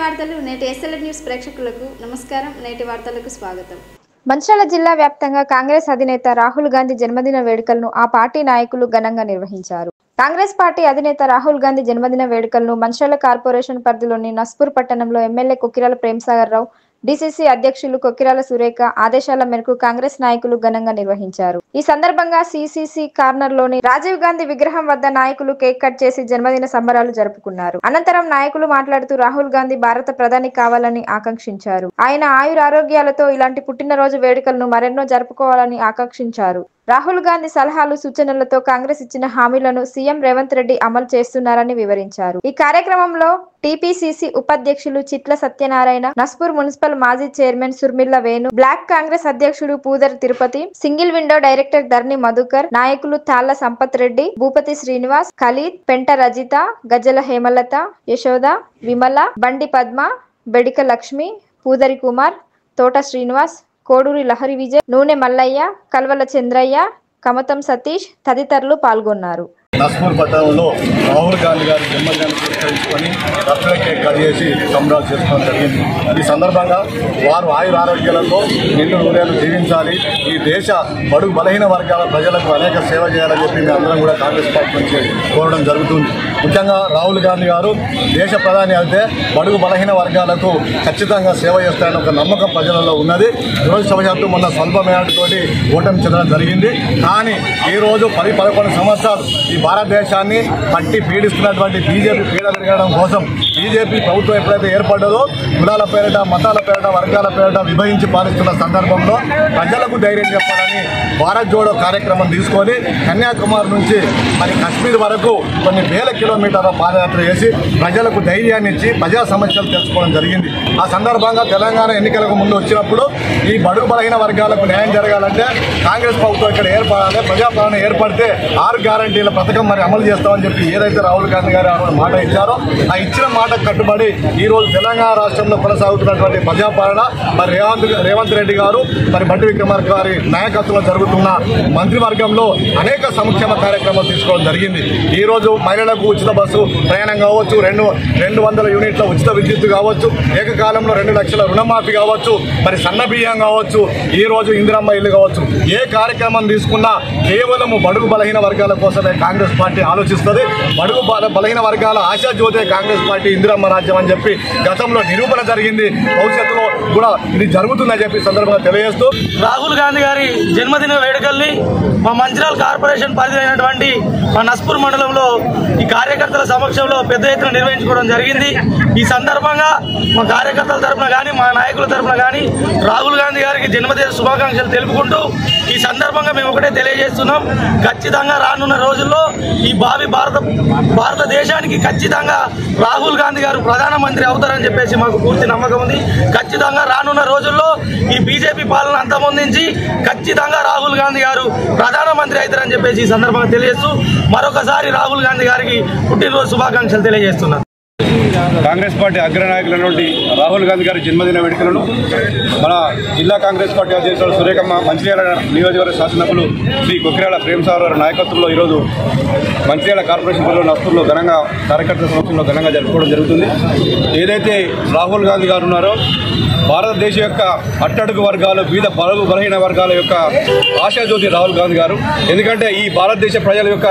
వార్తలు నేటి SLN news ప్రేక్షకులకు నమస్కారం. నేటి వార్తలకు స్వాగతం. మంచిర్యాల జిల్లా వ్యాప్తంగా కాంగ్రెస్ అధినేత రాహుల్ గాంధీ జన్మదిన వేడుకలను ఆ పార్టీ నాయకులు ఘనంగా నిర్వహించారు. కాంగ్రెస్ పార్టీ అధినేత రాహుల్ గాంధీ జన్మదిన వేడుకలను మంచిర్యాల కార్పొరేషన్ పరిధిలోని నస్పూర్ పట్టణంలో ఎమ్మెల్యే కొక్కిరాల ప్రేమసాగర్ రావు, డీసీసీ అధ్యక్షులు కొక్కిరాల సురేఖ ఆదేశాల మేరకు కాంగ్రెస్ నాయకులు ఘనంగా నిర్వహించారు. ఈ సందర్భంగా సిసిసి కార్నర్ లోని రాజీవ్ గాంధీ విగ్రహం వద్ద నాయకులు కేక్ కట్ చేసి జన్మదిన సంబరాలు జరుపుకున్నారు. అనంతరం నాయకులు మాట్లాడుతూ రాహుల్ గాంధీ భారత ప్రధాని కావాలని ఆకాంక్షించారు. ఆయన ఆయురారోగ్యాలతో ఇలాంటి పుట్టినరోజు వేడుకలను మరెన్నో జరుపుకోవాలని ఆకాంక్షించారు. రాహుల్ గాంధీ సలహాలు సూచనలతో కాంగ్రెస్ ఇచ్చిన హామీలను సీఎం రేవంత్ రెడ్డి అమలు చేస్తున్నారని వివరించారు. ఈ కార్యక్రమంలో టీపీసీసీ ఉపాధ్యక్షులు చిట్ల సత్యనారాయణ, నస్పూర్ మున్సిపల్ మాజీ చైర్మన్ సుర్మిల్ల వేణు, బ్లాక్ కాంగ్రెస్ అధ్యక్షుడు Poodar Tirupati, single window director Dharni Madhukar, నాయకులు తాళ్ల సంపత్ రెడ్డి, భూపతి శ్రీనివాస్, ఖలీద్, పెంట రజిత, గజ్జల హేమలత, యశోద, విమల, బండి పద్మ, బెడిక లక్ష్మి, పూదరి కుమార్, తోట శ్రీనివాస్, కోడూరి లహరి విజయ్, నూనె మల్లయ్య, కల్వల చంద్రయ్య, కమతం సతీష్ తదితరులు పాల్గొన్నారు. నస్పూర్ పట్టణంలో రాహుల్ గాంధీ గారి జన్మదినాన్ని పురస్కరించుకొని బర్త్డే కేక్ కట్ చేసి సంబరాలు చేసుకోవడం జరిగింది. ఈ సందర్భంగా వారు ఆయురారోగ్యాలతో నిండు నూరేళ్లు జీవించాలి, ఈ దేశ బడుగు బలహీన వర్గాల ప్రజలకు అనేక సేవ చేయాలని చెప్పి మేము అందరం కూడా కాంగ్రెస్ పార్టీ నుంచి కోరడం జరుగుతుంది. ముఖ్యంగా రాహుల్ గాంధీ గారు దేశ ప్రధాని అయితే బడుగు బలహీన వర్గాలకు ఖచ్చితంగా సేవ చేస్తారని ఒక నమ్మకం ప్రజలలో ఉన్నది. దురదృష్టవశాత్తు మొన్న స్వల్ప మేరతోటి ఓటమి చెందడం జరిగింది. కానీ ఈరోజు 10-11 సంవత్సరాలు ఈ భారతదేశాన్ని పట్టి పీడిస్తున్నటువంటి బీజేపీ పీడ పెరగడం కోసం బీజేపీ ప్రభుత్వం ఎప్పుడైతే ఏర్పడ్డదో కులాల పేరిట, మతాల పేరిట, వర్గాల పేరిట విభజించి పాలిస్తున్న సందర్భంలో ప్రజలకు ధైర్యం చెప్పాలని భారత్ జోడో కార్యక్రమం తీసుకొని కన్యాకుమారి నుంచి మరి కాశ్మీర్ వరకు కొన్ని వేల కిలోమీటర్ల పాదయాత్ర చేసి ప్రజలకు ధైర్యాన్ని ఇచ్చి ప్రజా సమస్యలు తెలుసుకోవడం జరిగింది. ఆ సందర్భంగా తెలంగాణ ఎన్నికలకు ముందు వచ్చినప్పుడు ఈ బడుగు బలహీన వర్గాలకు న్యాయం జరగాలంటే కాంగ్రెస్ ప్రభుత్వం ఇక్కడ ఏర్పడాలి, ప్రజాపాలన ఏర్పడితే 6 గ్యారంటీల పథకం మరి అమలు చేస్తామని చెప్పి ఏదైతే రాహుల్ గాంధీ గారు మాట ఇచ్చారో ఆ ఇచ్చిన మాటకు కట్టుబడి ఈ రోజు తెలంగాణ రాష్ట్రంలో కొనసాగుతున్నటువంటి ప్రజాపాలన మరి రేవంత్ రెడ్డి గారు మరి బండి విక్రమార్క గారి నాయకత్వంలో జరుగుతున్న మంత్రివర్గంలో అనేక సంక్షేమ కార్యక్రమాలు తీసుకోవడం జరిగింది. ఈ రోజు మహిళలకు ఉచిత బస్సు ప్రయాణం కావచ్చు, 200 యూనిట్ల ఉచిత విద్యుత్ కావచ్చు, ఏకకాలంలో 2 లక్షల రుణమాఫీ కావచ్చు, మరి సన్న బియ్యం కావచ్చు, ఈ రోజు ఇందిరమ్మ ఇల్లు కావచ్చు, ఏ కార్యక్రమం తీసుకున్నా కేవలం బడుగు బలహీన వర్గాల కోసమే కాంగ్రెస్ పార్టీ ఆలోచిస్తుంది. బడుగు బలహీన వర్గాల ఆశాజ్యోతే కాంగ్రెస్ పార్టీ ఇందిరమ్మ రాజ్యం అని చెప్పి గతంలో నిరూపణ జరిగింది. భవిష్యత్తులో కూడా ఇది జరుగుతుందని చెప్పి సందర్భంగా తెలియజేస్తూ రాహుల్ గాంధీ గారి జన్మదిన వేడుకల్ని మా మంచిర్యాల కార్పొరేషన్ పరిధి అయినటువంటి మా నస్పూర్ మండలంలో ఈ కార్యకర్తల సమక్షంలో పెద్ద ఎత్తున నిర్వహించుకోవడం జరిగింది. ఈ సందర్భంగా మా కార్యకర్తల తరఫున కానీ మా నాయకుల తరఫున కానీ రాహుల్ గాంధీ గారికి జన్మదిన శుభాకాంక్షలు తెలుపుకుంటూ ఈ సందర్భంగా మేము ఒకటే తెలియజేస్తున్నాం, ఖచ్చితంగా రానున్న రోజుల్లో ఈ భారతదేశానికి ఖచ్చితంగా రాహుల్ గాంధీ గారు ప్రధానమంత్రి అవుతారని చెప్పేసి మాకు పూర్తి నమ్మకం ఉంది. ఖచ్చితంగా రానున్న రోజుల్లో ఈ బీజేపీ పాలన అంతమొందించి ఖచ్చితంగా రాహుల్ గాంధీ గారు ప్రధానమంత్రి అవుతారని చెప్పేసి ఈ సందర్భంగా తెలియజేస్తూ మరొకసారి రాహుల్ గాంధీ గారికి పుట్టినరోజు శుభాకాంక్షలు తెలియజేస్తున్నారు. కాంగ్రెస్ పార్టీ అగ్రనాయకులైనటువంటి రాహుల్ గాంధీ గారి జన్మదిన వేడుకలను మన జిల్లా కాంగ్రెస్ పార్టీ అధ్యక్షుడు సురేఖమ్మ, మంచిర్యాల నియోజకవర్గ శాసనసభ్యులు శ్రీ కొక్కిరాల ప్రేమసాగర్ గారి నాయకత్వంలో ఈరోజు మంచిర్యాల కార్పొరేషన్ పరిధిలో నస్పూర్లో ఘనంగా కార్యకర్తల సమక్షంలో ఘనంగా జరుపుకోవడం జరుగుతుంది. ఏదైతే రాహుల్ గాంధీ గారు ఉన్నారో భారతదేశం యొక్క అట్టడుగు వర్గాలు, బీద బలహీన వర్గాల యొక్క ఆశాజ్యోతి రాహుల్ గాంధీ గారు. ఎందుకంటే ఈ భారతదేశ ప్రజల యొక్క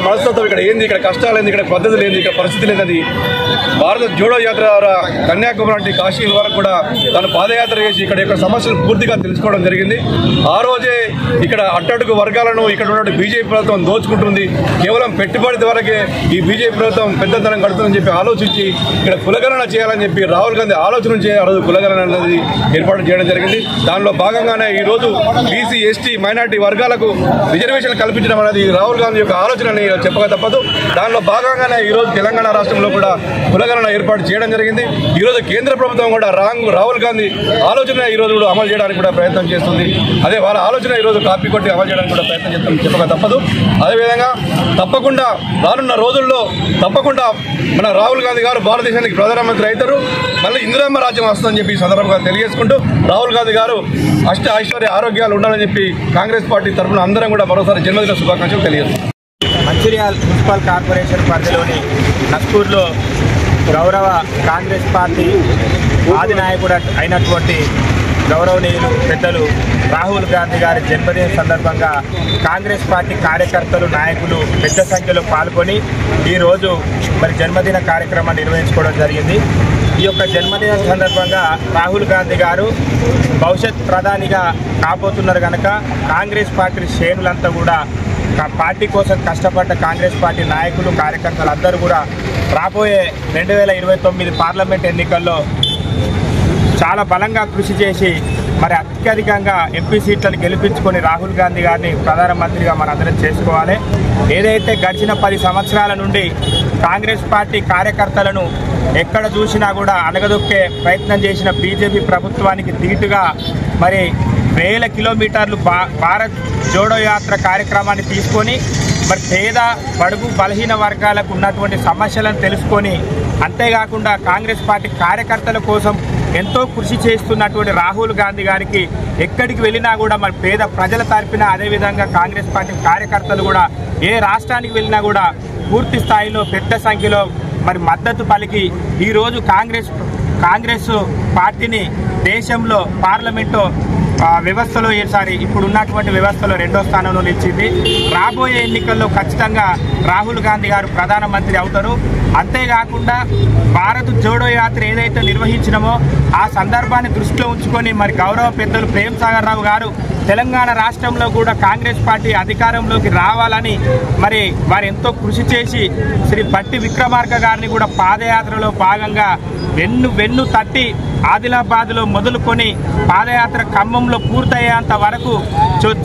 మనస్తత్వం ఇక్కడ ఏంది, ఇక్కడ కష్టాలు ఏంది, ఇక్కడ పద్ధతి లేదు, ఇక్కడ పరిస్థితి లేదని భారత జోడో యాత్ర ద్వారా కన్యాకుమారి నుండి కాశ్మీర్ వరకు కూడా తను పాదయాత్ర చేసి ఇక్కడ యొక్క సమస్యలు పూర్తిగా తెలుసుకోవడం జరిగింది. ఆ రోజే ఇక్కడ అట్టడుగు వర్గాలను ఇక్కడ ఉన్న బీజేపీ ప్రభుత్వం దోచుకుంటుంది, కేవలం పెట్టుబడి ద్వారాకే ఈ బీజేపీ ప్రభుత్వం పెద్దతనం కడుతుందని చెప్పి ఆలోచించి ఇక్కడ కులగణన చేయాలని చెప్పి రాహుల్ గాంధీ ఆలోచన ఆ రోజు కులగణన అనేది ఏర్పాటు చేయడం జరిగింది. దానిలో భాగంగానే ఈ రోజు బీసీ, ఎస్టీ, మైనార్టీ వర్గాలకు రిజర్వేషన్లు కల్పించడం అనేది రాహుల్ గాంధీ యొక్క ఆలోచనని చెప్పక తప్పదు. దానిలో భాగంగానే ఈ రోజు తెలంగాణ రాష్ట్రంలో కూడా కులగణన ఏర్పాటు చేయడం జరిగింది. ఈ రోజు కేంద్ర ప్రభుత్వం కూడా రాహుల్ గాంధీ ఆలోచన ఈ రోజు కూడా అమలు చేయడానికి కూడా ప్రయత్నం చేస్తుంది. అదే వాళ్ళ ఆలోచన ఈ రోజు కాపీ కొట్టి అమలు చేయడానికి కూడా ప్రయత్నం చేస్తాం చెప్పక తప్పదు. అదేవిధంగా తప్పకుండా రానున్న రోజుల్లో తప్పకుండా మన రాహుల్ గాంధీ గారు భారతదేశానికి ప్రధానమంత్రి అవుతారు, మళ్ళీ ఇందిరమ్మ రాజ్యం వస్తుందని చెప్పి సందర్భంగా తెలియజేసుకుంటూ రాహుల్ గాంధీ గారు ఐశ్వర్య ఆరోగ్యాలు ఉండాలని చెప్పి కాంగ్రెస్ పార్టీ తరఫున అందరం కూడా మరోసారి జన్మదిన శుభాకాంక్షలు తెలియజేస్తాం. మంచిర్యాల మున్సిపల్ కార్పొరేషన్ పరిధిలోని నస్పూర్లో గౌరవ కాంగ్రెస్ పార్టీ ఆదినాయకుడు అయినటువంటి గౌరవనీయులు పెద్దలు రాహుల్ గాంధీ గారి జన్మదిన సందర్భంగా కాంగ్రెస్ పార్టీ కార్యకర్తలు నాయకులు పెద్ద సంఖ్యలో పాల్గొని ఈరోజు మరి జన్మదిన కార్యక్రమాన్ని నిర్వహించుకోవడం జరిగింది. ఈ యొక్క జన్మదిన సందర్భంగా రాహుల్ గాంధీ గారు భవిష్యత్ ప్రధానిగా కాబోతున్నారు కనుక కాంగ్రెస్ పార్టీ శ్రేణులంతా కూడా పార్టీ కోసం కష్టపడ్డ కాంగ్రెస్ పార్టీ నాయకులు కార్యకర్తలు అందరూ కూడా రాబోయే 2029 పార్లమెంట్ ఎన్నికల్లో చాలా బలంగా కృషి చేసి మరి అత్యధికంగా ఎంపీ సీట్లను గెలిపించుకొని రాహుల్ గాంధీ గారిని ప్రధానమంత్రిగా మనందరం చేసుకోవాలి. ఏదైతే గడిచిన 10 సంవత్సరాల నుండి కాంగ్రెస్ పార్టీ కార్యకర్తలను ఎక్కడ చూసినా కూడా అణగదొక్కే ప్రయత్నం చేసిన బీజేపీ ప్రభుత్వానికి ధీటుగా మరి వేల కిలోమీటర్లు భారత్ జోడో యాత్ర కార్యక్రమాన్ని తీసుకొని మరి పేద బడుగు బలహీన వర్గాలకు ఉన్నటువంటి సమస్యలను తెలుసుకొని అంతేకాకుండా కాంగ్రెస్ పార్టీ కార్యకర్తల కోసం ఎంతో కృషి చేస్తున్నటువంటి రాహుల్ గాంధీ గారికి ఎక్కడికి వెళ్ళినా కూడా మరి పేద ప్రజల తరపున అదేవిధంగా కాంగ్రెస్ పార్టీ కార్యకర్తలు కూడా ఏ రాష్ట్రానికి వెళ్ళినా కూడా పూర్తి స్థాయిలో పెద్ద సంఖ్యలో మరి మద్దతు పలికి ఈరోజు కాంగ్రెస్ పార్టీని దేశంలో పార్లమెంటు వ్యవస్థలో ఇప్పుడు ఉన్నటువంటి వ్యవస్థలో 2వ స్థానంలో నిలిచింది. రాబోయే ఎన్నికల్లో ఖచ్చితంగా రాహుల్ గాంధీ గారు ప్రధానమంత్రి అవుతారు. అంతేకాకుండా భారత్ జోడో యాత్ర ఏదైతే నిర్వహించినామో ఆ సందర్భాన్ని దృష్టిలో ఉంచుకొని మరి గౌరవ పెద్దలు ప్రేమ్ సాగర్ రావు గారు తెలంగాణ రాష్ట్రంలో కూడా కాంగ్రెస్ పార్టీ అధికారంలోకి రావాలని మరి వారు ఎంతో కృషి చేసి శ్రీ బట్టి విక్రమార్క గారిని కూడా పాదయాత్రలో భాగంగా వెన్ను తట్టి ఆదిలాబాద్లో మొదలుకొని పాదయాత్ర ఖమ్మంలో పూర్తయ్యేంత వరకు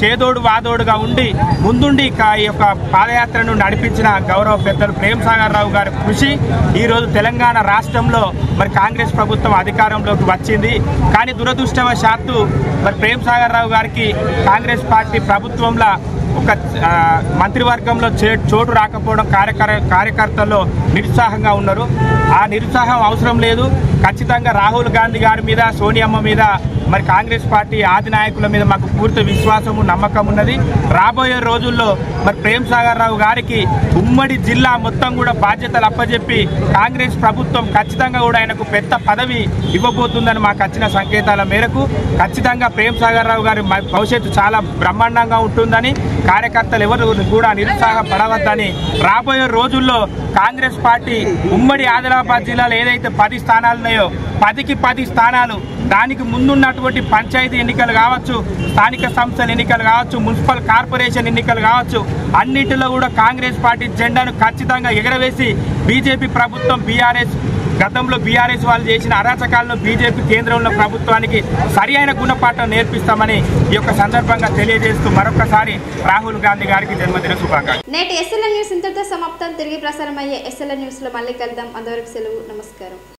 చేదోడు వాదోడుగా ఉండి ముందుండి ఈ యొక్క పాదయాత్రను నడిపించిన గౌరవ పెద్దలు ప్రేమ్ సాగర్ రావు గారి కృషి ఈరోజు తెలంగాణ రాష్ట్రంలో మరి కాంగ్రెస్ ప్రభుత్వం అధికారంలోకి వచ్చింది. కానీ దురదృష్టవశాత్తు మరి ప్రేమ్ సాగర్ రావు గారికి కాంగ్రెస్ పార్టీ ప్రభుత్వంలో ఒక మంత్రివర్గంలో చోటు రాకపోవడం కార్యకర్తల్లో నిరుత్సాహంగా ఉన్నారు. ఆ నిరుత్సాహం అవసరం లేదు. ఖచ్చితంగా రాహుల్ గాంధీ గారి మీద సోనియమ్మ మీద మరి కాంగ్రెస్ పార్టీ ఆదినాయకుల మీద మాకు పూర్తి విశ్వాసము నమ్మకం ఉన్నది. రాబోయే రోజుల్లో మరి ప్రేమ్ సాగర్ రావు గారికి ఉమ్మడి జిల్లా మొత్తం కూడా బాధ్యతలు అప్పచెప్పి కాంగ్రెస్ ప్రభుత్వం ఖచ్చితంగా కూడా ఆయనకు పెద్ద పదవి ఇవ్వబోతుందని మాకు వచ్చిన సంకేతాల మేరకు ఖచ్చితంగా ప్రేమ్ సాగర్ రావు గారి భవిష్యత్తు చాలా బ్రహ్మాండంగా ఉంటుందని కార్యకర్తలు ఎవరు కూడా నిరుత్సాహపడవద్దని రాబోయే రోజుల్లో కాంగ్రెస్ పార్టీ ఉమ్మడి ఆదిలాబాద్ జిల్లాలో ఏదైతే 10 స్థానాలు ఉన్నాయో 10కి 10 స్థానాలు దానికి ముందున్నటువంటి పంచాయతీ ఎన్నికలు కావచ్చు, స్థానిక సంస్థల ఎన్నికలు కావచ్చు, మున్సిపల్ కార్పొరేషన్ ఎన్నికలు కావచ్చు, అన్నింటిలో కూడా కాంగ్రెస్ పార్టీ జెండాను ఖచ్చితంగా ఎగరవేసి బీజేపీ ప్రభుత్వం గతంలో బీఆర్ఎస్ వాళ్ళు చేసిన అరాచకాలను బీజేపీ కేంద్రంలో ప్రభుత్వానికి సరి అయిన గుణపాఠం నేర్పిస్తామని ఈ యొక్క సందర్భంగా తెలియజేస్తూ మరొకసారి రాహుల్ గాంధీ గారికి జన్మదిన శుభాకాంక్షలు. నేటి SLN న్యూస్ ఇంతటితో సమాప్తం. తిరిగి ప్రసారం అయ్యే SLN న్యూస్ లో మళ్ళీ కలుద్దాం. అంతవరకు సెలవు. నమస్కారం.